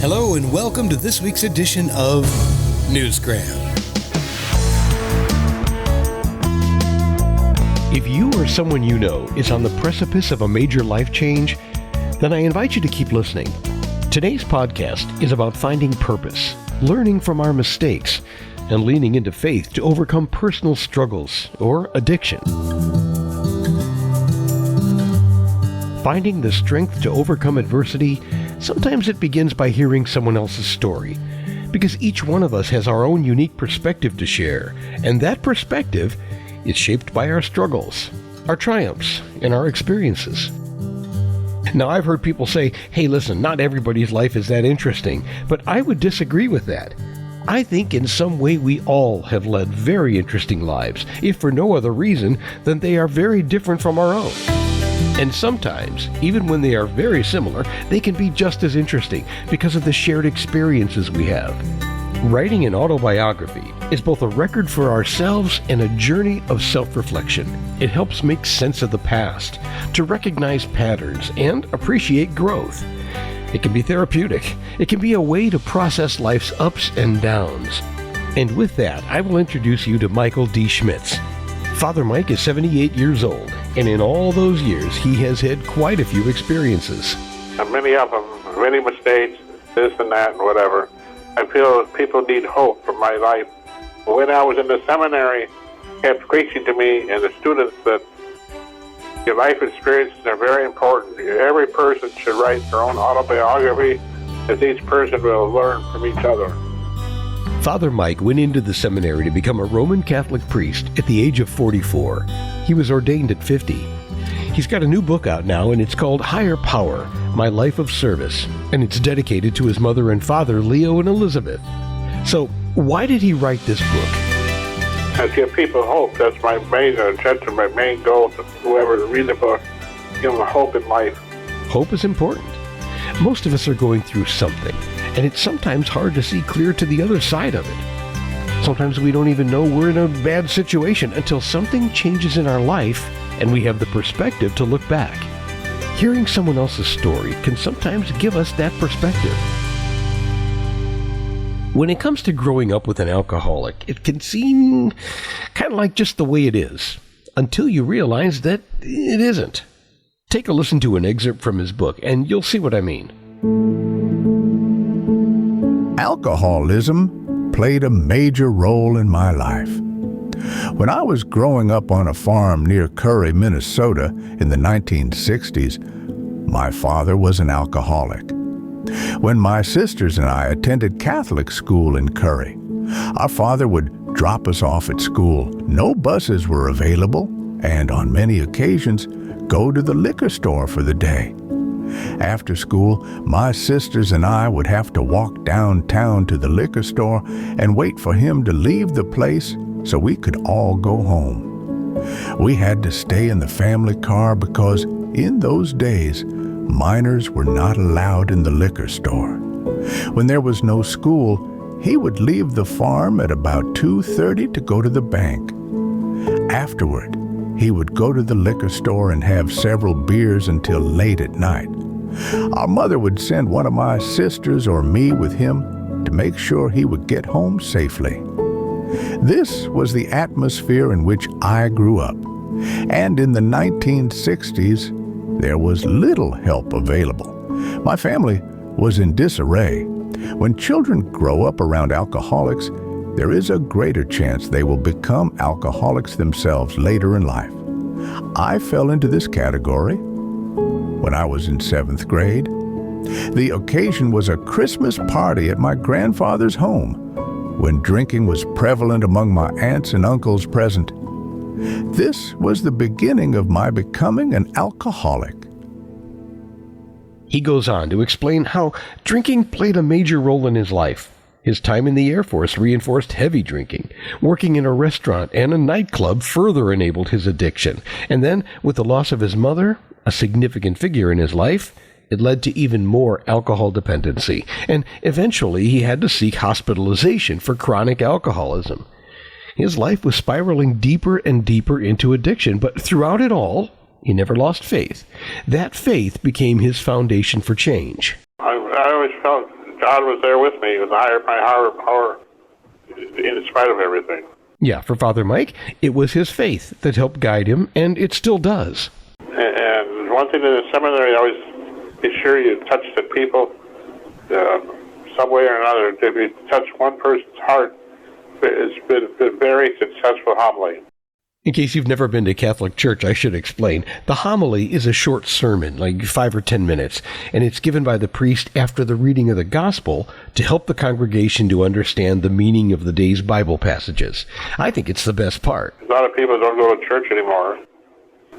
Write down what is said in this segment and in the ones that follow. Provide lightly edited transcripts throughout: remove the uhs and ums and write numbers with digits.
Hello and welcome to this week's edition of Newsgram. If you or someone you know is on the precipice of a major life change, then I invite you to keep listening. Today's podcast is about finding purpose, learning from our mistakes, and leaning into faith to overcome personal struggles or addiction. Finding the strength to overcome adversity, sometimes it begins by hearing someone else's story, because each one of us has our own unique perspective to share, and that perspective is shaped by our struggles, our triumphs, and our experiences. Now, I've heard people say, hey, listen, not everybody's life is that interesting, but I would disagree with that. I think in some way we all have led very interesting lives, if for no other reason than they are very different from our own. And sometimes, even when they are very similar, they can be just as interesting because of the shared experiences we have. Writing an autobiography is both a record for ourselves and a journey of self-reflection. It helps make sense of the past, to recognize patterns, and appreciate growth. It can be therapeutic. It can be a way to process life's ups and downs. And with that, I will introduce you to Michael D. Schmitz. Father Mike is 78 years old, and in all those years, he has had quite a few experiences. Many of them, many mistakes, this and that and whatever. I feel people need hope for my life. When I was in the seminary, kept preaching to me and the students that your life experiences are very important. Every person should write their own autobiography, as each person will learn from each other. Father Mike went into the seminary to become a Roman Catholic priest at the age of 44. He was ordained at 50. He's got a new book out now, and it's called Higher Power, My Life of Service, and it's dedicated to his mother and father, Leo and Elizabeth. So, why did he write this book? I give people hope. That's my main objective, my main goal to whoever reads the book, give them hope in life. Hope is important. Most of us are going through something, and it's sometimes hard to see clear to the other side of it. Sometimes we don't even know we're in a bad situation until something changes in our life and we have the perspective to look back. Hearing someone else's story can sometimes give us that perspective. When it comes to growing up with an alcoholic, it can seem kind of like just the way it is, until you realize that it isn't. Take a listen to an excerpt from his book, and you'll see what I mean. Alcoholism played a major role in my life. When I was growing up on a farm near Curry, Minnesota in the 1960s, my father was an alcoholic. When my sisters and I attended Catholic school in Curry, our father would drop us off at school. No buses were available, and on many occasions, go to the liquor store for the day. After school, my sisters and I would have to walk downtown to the liquor store and wait for him to leave the place so we could all go home. We had to stay in the family car because in those days, minors were not allowed in the liquor store. When there was no school, he would leave the farm at about 2:30 to go to the bank. Afterward, he would go to the liquor store and have several beers until late at night. Our mother would send one of my sisters or me with him to make sure he would get home safely. This was the atmosphere in which I grew up, and in the 1960s, there was little help available. My family was in disarray. When children grow up around alcoholics, there is a greater chance they will become alcoholics themselves later in life. I fell into this category when I was in 7th grade. The occasion was a Christmas party at my grandfather's home, when drinking was prevalent among my aunts and uncles present. This was the beginning of my becoming an alcoholic. He goes on to explain how drinking played a major role in his life. His time in the Air Force reinforced heavy drinking. Working in a restaurant and a nightclub further enabled his addiction. And then, with the loss of his mother, a significant figure in his life, it led to even more alcohol dependency. And eventually, he had to seek hospitalization for chronic alcoholism. His life was spiraling deeper and deeper into addiction, but throughout it all, he never lost faith. That faith became his foundation for change. I always felt God was there with me. He was my higher power in spite of everything. Yeah, for Father Mike, it was his faith that helped guide him, and it still does. And one thing in the seminary, always be sure you touch the people some way or another. If you touch one person's heart, it's been a very successful homily. In case you've never been to Catholic Church, I should explain. The homily is a short sermon, like 5 or 10 minutes, and it's given by the priest after the reading of the gospel to help the congregation to understand the meaning of the day's Bible passages. I think it's the best part. A lot of people don't go to church anymore,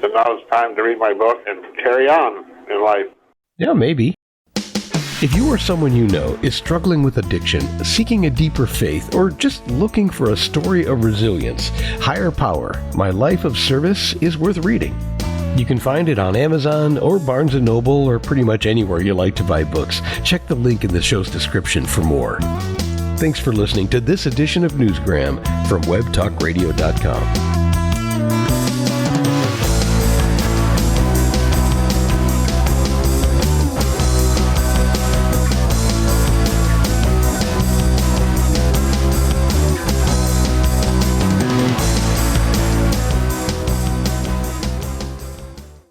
so now it's time to read my book and carry on in life. Yeah, maybe. If you or someone you know is struggling with addiction, seeking a deeper faith, or just looking for a story of resilience, Higher Power, My Life of Service is worth reading. You can find it on Amazon or Barnes & Noble or pretty much anywhere you like to buy books. Check the link in the show's description for more. Thanks for listening to this edition of Newsgram from webtalkradio.com.